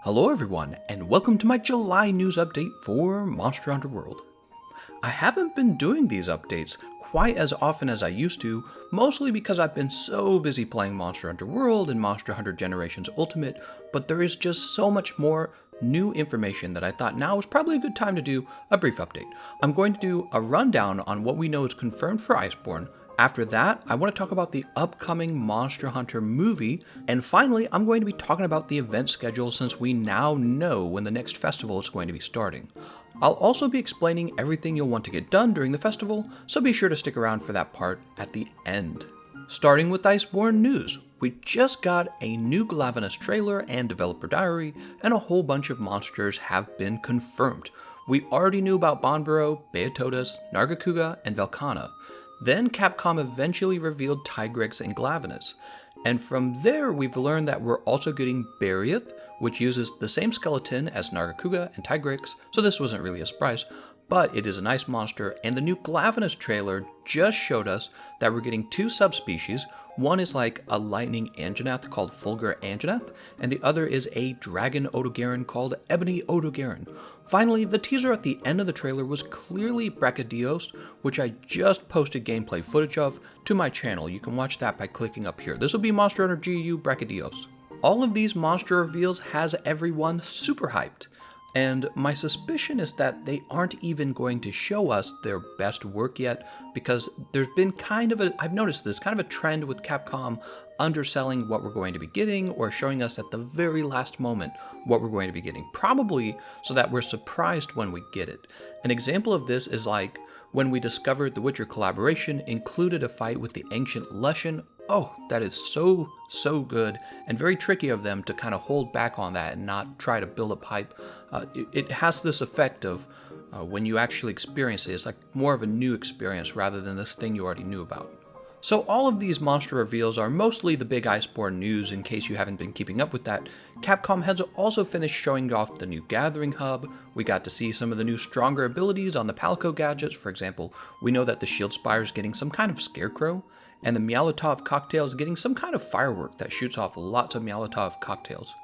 Hello everyone, and welcome to my July news update for Monster Hunter World. I haven't been doing these updates quite as often as I used to, mostly because I've been so busy playing Monster Hunter World and Monster Hunter Generations Ultimate, but there is just so much more new information that I thought now was probably a good time to do a brief update. I'm going to do a rundown on what we know is confirmed for Iceborn. After that, I want to talk about the upcoming Monster Hunter movie, and finally, I'm going to be talking about the event schedule since we now know when the next festival is going to be starting. I'll also be explaining everything you'll want to get done during the festival, so be sure to stick around for that part at the end. Starting with Iceborn news, we just got a new Glavenus trailer and developer diary, and a whole bunch of monsters have been confirmed. We already knew about Bonboro, Beatodas, Nargacuga, and Velkhana. Then Capcom eventually revealed Tigrex and Glavenus, and from there we've learned that we're also getting Bariath, which uses the same skeleton as Nargacuga and Tigrex, so this wasn't really a surprise, but it is a nice monster, and the new Glavenus trailer just showed us that we're getting two subspecies. One is like a lightning Anjanath called Fulgur Anjanath, and the other is a dragon Odogaron called Ebony Odogaron. Finally, the teaser at the end of the trailer was clearly Brachydios, which I just posted gameplay footage of to my channel. You can watch that by clicking up here. This will be Monster Hunter GU Brachydios. All of these monster reveals has everyone super hyped. And my suspicion is that they aren't even going to show us their best work yet, because there's been I've noticed this, kind of a trend with Capcom underselling what we're going to be getting, or showing us at the very last moment what we're going to be getting, probably so that we're surprised when we get it. An example of this is like when we discovered the Witcher collaboration included a fight with the ancient Lushan. Oh, that is so good, and very tricky of them to kind of hold back on that and not try to build up hype. It has this effect of when you actually experience it, it's like more of a new experience rather than this thing you already knew about. So all of these monster reveals are mostly the big Iceborn news in case you haven't been keeping up with that. Capcom has also finished showing off the new Gathering Hub. We got to see some of the new stronger abilities on the Palico gadgets. For example, we know that the Shield Spire is getting some kind of scarecrow, and the Myalotov cocktail is getting some kind of firework that shoots off lots of Myalotov cocktails.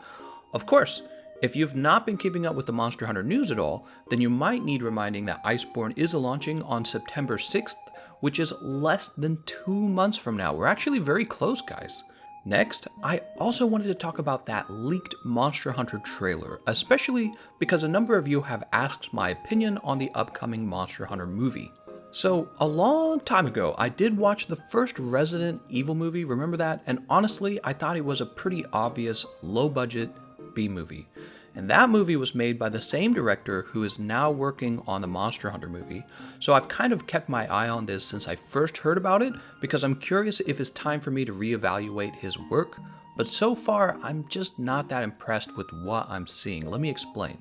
Of course, if you've not been keeping up with the Monster Hunter news at all, then you might need reminding that Iceborn is launching on September 6th, which is less than 2 months from now. We're actually very close, guys. Next, I also wanted to talk about that leaked Monster Hunter trailer, especially because a number of you have asked my opinion on the upcoming Monster Hunter movie. So, a long time ago, I did watch the first Resident Evil movie, remember that? And honestly, I thought it was a pretty obvious, low-budget B-movie. And that movie was made by the same director who is now working on the Monster Hunter movie. So I've kind of kept my eye on this since I first heard about it, because I'm curious if it's time for me to reevaluate his work. But so far, I'm just not that impressed with what I'm seeing. Let me explain.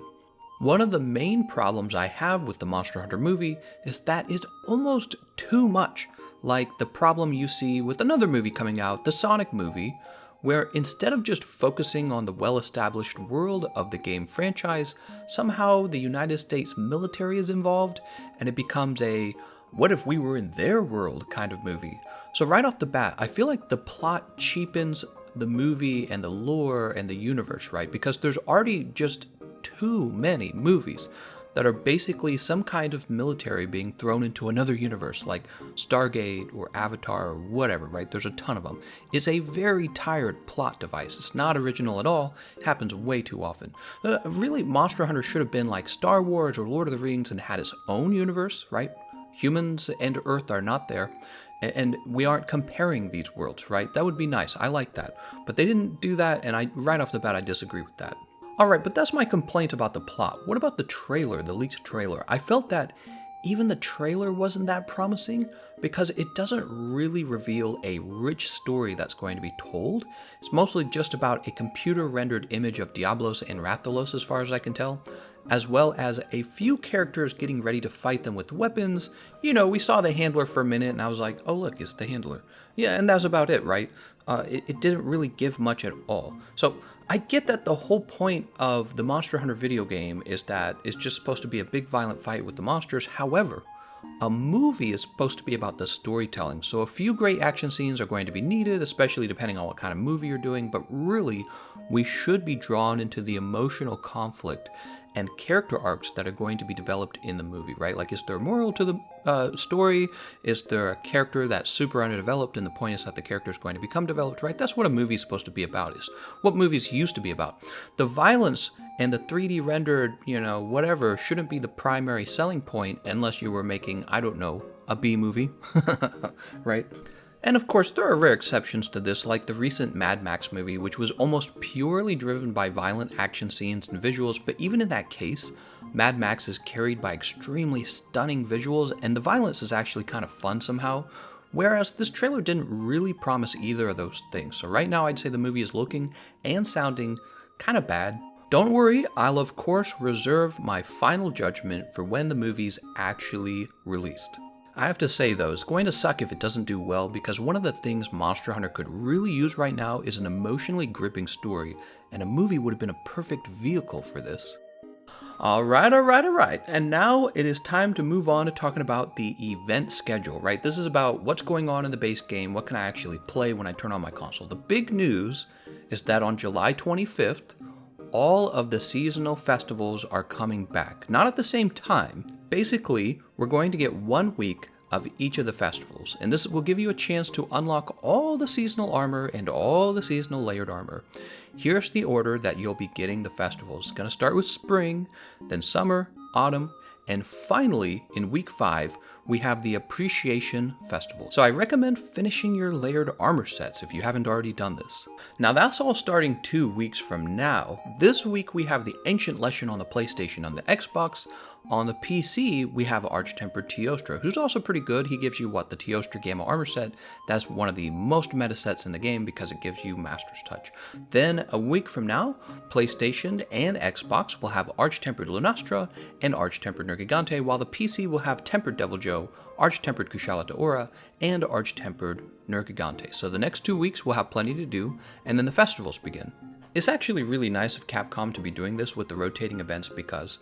One of the main problems I have with the Monster Hunter movie is that it's almost too much, like the problem you see with another movie coming out, the Sonic movie, where instead of just focusing on the well-established world of the game franchise, somehow the United States military is involved, and it becomes a what if we were in their world kind of movie. So right off the bat, I feel like the plot cheapens the movie and the lore and the universe, right? Because there's already just too many movies that are basically some kind of military being thrown into another universe, like Stargate or Avatar or whatever, right? There's a ton of them. It's a very tired plot device. It's not original at all. It happens way too often. Really, Monster Hunter should have been like Star Wars or Lord of the Rings and had its own universe, right? Humans and Earth are not there, and we aren't comparing these worlds, right? That would be nice. I like that. But they didn't do that, and right off the bat, I disagree with that. Alright, but that's my complaint about the plot. What about the trailer, the leaked trailer? I felt that even the trailer wasn't that promising because it doesn't really reveal a rich story that's going to be told. It's mostly just about a computer-rendered image of Diablos and Rathalos as far as I can tell, as well as a few characters getting ready to fight them with weapons. You know, we saw the handler for a minute and I was like, oh look, it's the handler. Yeah, and that's about it, right? It didn't really give much at all. So I get that the whole point of the Monster Hunter video game is that it's just supposed to be a big violent fight with the monsters. However, A movie is supposed to be about the storytelling, so a few great action scenes are going to be needed, especially depending on what kind of movie you're doing, but really, we should be drawn into the emotional conflict and character arcs that are going to be developed in the movie, right? Like, is there a moral to the story? Is there a character that's super underdeveloped, and the point is that the character is going to become developed, right? That's what a movie is supposed to be about, is what movies used to be about. The violence and the 3D rendered, whatever, shouldn't be the primary selling point unless you were making, I don't know, a B movie, right? And of course, there are rare exceptions to this, like the recent Mad Max movie, which was almost purely driven by violent action scenes and visuals, but even in that case, Mad Max is carried by extremely stunning visuals, and the violence is actually kind of fun somehow, whereas this trailer didn't really promise either of those things. So right now, I'd say the movie is looking and sounding kind of bad. Don't worry, I'll of course reserve my final judgment for when the movie's actually released. I have to say though, it's going to suck if it doesn't do well, because one of the things Monster Hunter could really use right now is an emotionally gripping story, and a movie would have been a perfect vehicle for this. Alright, and now it is time to move on to talking about the event schedule, right? This is about what's going on in the base game, what can I actually play when I turn on my console. The big news is that on July 25th, all of the seasonal festivals are coming back. Not at the same time. Basically, we're going to get 1 week of each of the festivals, and this will give you a chance to unlock all the seasonal armor and all the seasonal layered armor. Here's the order that you'll be getting the festivals. It's going to start with spring, then summer, autumn, and finally, in week 5, we have the Appreciation Festival. So I recommend finishing your layered armor sets if you haven't already done this. Now that's all starting 2 weeks from now. This week we have the Ancient Lesson on the PlayStation. On the Xbox, on the PC, we have Arch-Tempered Teostra, who's also pretty good. He gives you, the Teostra Gamma armor set. That's one of the most meta sets in the game because it gives you Master's Touch. Then, a week from now, PlayStation and Xbox will have Arch-Tempered Lunastra and Arch-Tempered Nergigante, while the PC will have Tempered Devil Joe, Arch-Tempered Kushala Daora, and Arch-Tempered Nergigante. So the next 2 weeks we'll have plenty to do, and then the festivals begin. It's actually really nice of Capcom to be doing this with the rotating events because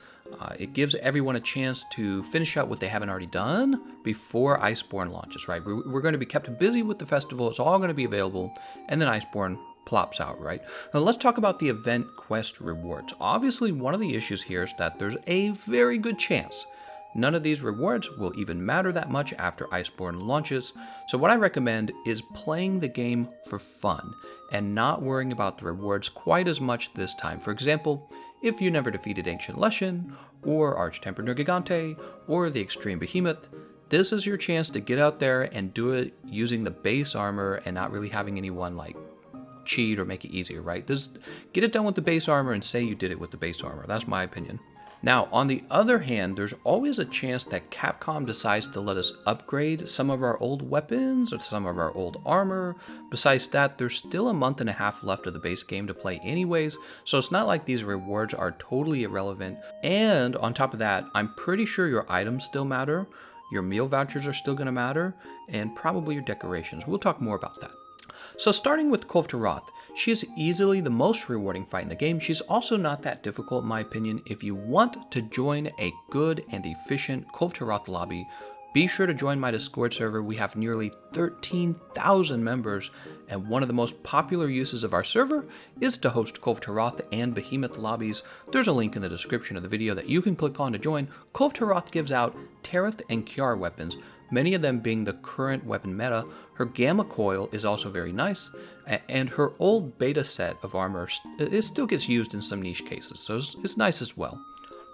it gives everyone a chance to finish out what they haven't already done before Iceborn launches, right? We're going to be kept busy with the festival, it's all going to be available, and then Iceborn plops out, right? Now let's talk about the event quest rewards. Obviously, one of the issues here is that there's a very good chance none of these rewards will even matter that much after Iceborn launches, so what I recommend is playing the game for fun and not worrying about the rewards quite as much this time. For example, if you never defeated Ancient Lesson, or Arch-Tempered Nergigante, or the Extreme Behemoth, this is your chance to get out there and do it using the base armor and not really having anyone cheat or make it easier, right? Just get it done with the base armor and say you did it with the base armor. That's my opinion. Now, on the other hand, there's always a chance that Capcom decides to let us upgrade some of our old weapons or some of our old armor. Besides that, there's still a month and a half left of the base game to play anyways, so it's not like these rewards are totally irrelevant. And on top of that, I'm pretty sure your items still matter, your meal vouchers are still going to matter, and probably your decorations. We'll talk more about that. So starting with Kulve-Taroth, she is easily the most rewarding fight in the game. She's also not that difficult in my opinion. If you want to join a good and efficient Kulve-Taroth lobby, be sure to join my Discord server. We have nearly 13,000 members, and one of the most popular uses of our server is to host Kulve-Taroth and Behemoth lobbies. There's a link in the description of the video that you can click on to join. Kulve-Taroth gives out Tareth and Kiar weapons, many of them being the current weapon meta. Her Gamma Coil is also very nice, and her old beta set of armor it still gets used in some niche cases, so it's nice as well.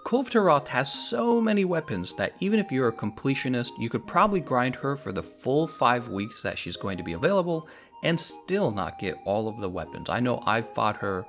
Kulve-Taroth has so many weapons that even if you're a completionist, you could probably grind her for the full 5 weeks that she's going to be available and still not get all of the weapons. I know I've fought her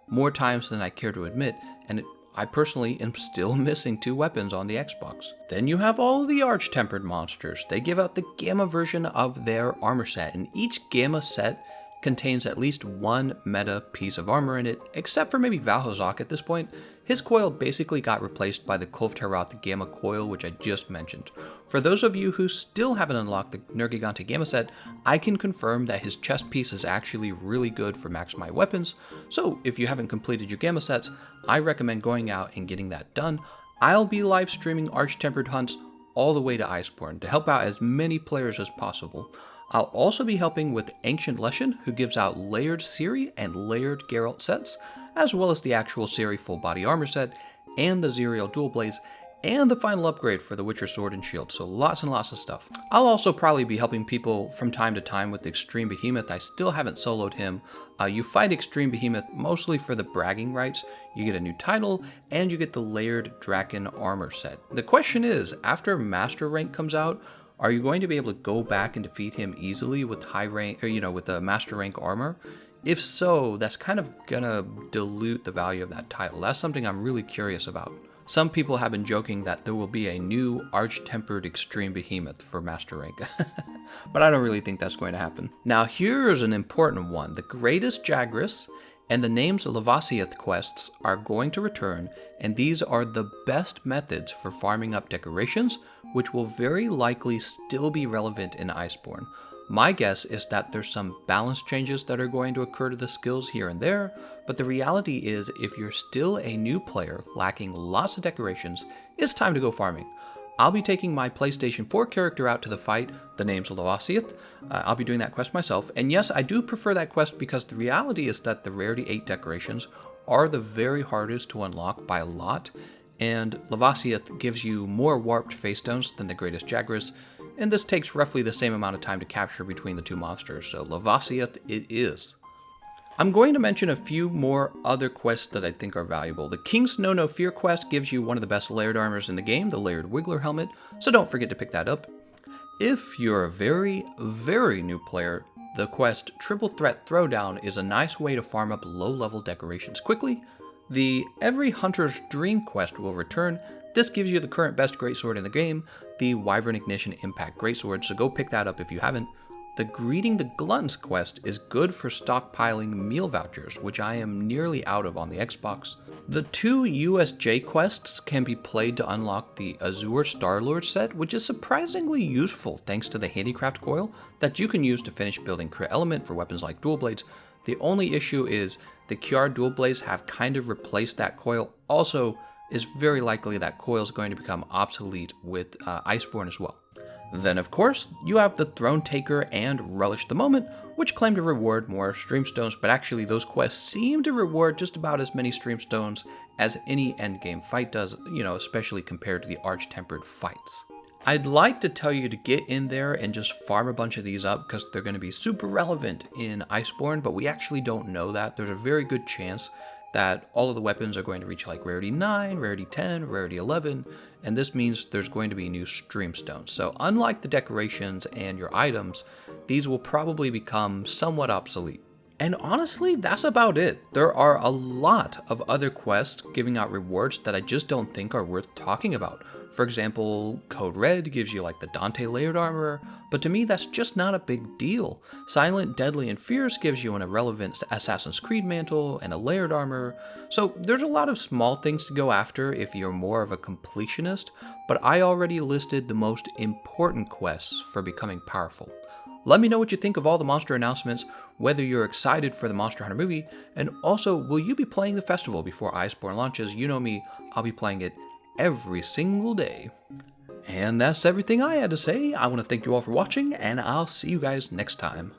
more times than I care to admit, and I personally am still missing 2 weapons on the Xbox. Then you have all the Arch-Tempered monsters. They give out the Gamma version of their armor set, and each Gamma set contains at least one meta piece of armor in it, except for maybe Valhazak at this point. His coil basically got replaced by the Kulve-Taroth Gamma coil, which I just mentioned. For those of you who still haven't unlocked the Nergigante Gamma set, I can confirm that his chest piece is actually really good for maximized weapons, so if you haven't completed your Gamma sets, I recommend going out and getting that done. I'll be live streaming Arch-Tempered hunts all the way to Iceborn to help out as many players as possible. I'll also be helping with Ancient Leshen, who gives out layered Ciri and layered Geralt sets, as well as the actual Ciri full body armor set, and the Zerial dual blades, and the final upgrade for the Witcher Sword and Shield, so lots and lots of stuff. I'll also probably be helping people from time to time with Extreme Behemoth. I still haven't soloed him. You fight Extreme Behemoth mostly for the bragging rights. You get a new title, and you get the layered Draken armor set. The question is, after Master Rank comes out, are you going to be able to go back and defeat him easily with high rank, or with the Master Rank armor? If so, that's kind of gonna dilute the value of that title. That's something I'm really curious about. Some people have been joking that there will be a new Arch-Tempered Extreme Behemoth for Master Rank, but I don't really think that's going to happen. Now here's an important one. The Greatest Jagras and the Names Lavasioth quests are going to return, and these are the best methods for farming up decorations, which will very likely still be relevant in Iceborn. My guess is that there's some balance changes that are going to occur to the skills here and there, but the reality is if you're still a new player lacking lots of decorations, it's time to go farming. I'll be taking my PlayStation 4 character out to the fight, the Names of Lavasioth. I'll be doing that quest myself, and yes, I do prefer that quest because the reality is that the Rarity 8 decorations are the very hardest to unlock by a lot, and Lavasioth gives you more warped face stones than the Greatest Jagras, and this takes roughly the same amount of time to capture between the two monsters, so Lavasioth it is. I'm going to mention a few more other quests that I think are valuable. The King's Know No Fear quest gives you one of the best layered armors in the game, the layered Wiggler helmet, so don't forget to pick that up. If you're a very, very new player, the quest Triple Threat Throwdown is a nice way to farm up low-level decorations quickly. The Every Hunter's Dream quest will return. This gives you the current best greatsword in the game, the Wyvern Ignition Impact Greatsword, so go pick that up if you haven't. The Greeting the Gluttons quest is good for stockpiling meal vouchers, which I am nearly out of on the Xbox. The 2 USJ quests can be played to unlock the Azure Starlord set, which is surprisingly useful thanks to the Handicraft Coil that you can use to finish building Crit Element for weapons like Dual Blades. The only issue is the QR Dual Blades have kind of replaced that coil. Also, it's very likely that coil is going to become obsolete with Iceborn as well. Then of course, you have the Throne Taker and Relish the Moment, which claim to reward more Streamstones, but actually those quests seem to reward just about as many Streamstones as any endgame fight does, especially compared to the Arch-Tempered fights. I'd like to tell you to get in there and just farm a bunch of these up because they're going to be super relevant in Iceborn, but we actually don't know that. There's a very good chance that all of the weapons are going to reach like Rarity 9, Rarity 10, Rarity 11, and this means there's going to be new Streamstones. So unlike the decorations and your items, these will probably become somewhat obsolete. And honestly, that's about it. There are a lot of other quests giving out rewards that I just don't think are worth talking about. For example, Code Red gives you like the Dante layered armor, but to me that's just not a big deal. Silent, Deadly, and Fierce gives you an irrelevant Assassin's Creed mantle and a layered armor, so there's a lot of small things to go after if you're more of a completionist, but I already listed the most important quests for becoming powerful. Let me know what you think of all the monster announcements, whether you're excited for the Monster Hunter movie, and also, will you be playing the festival before Iceborn launches? You know me, I'll be playing it every single day. And that's everything I had to say. I want to thank you all for watching, and I'll see you guys next time.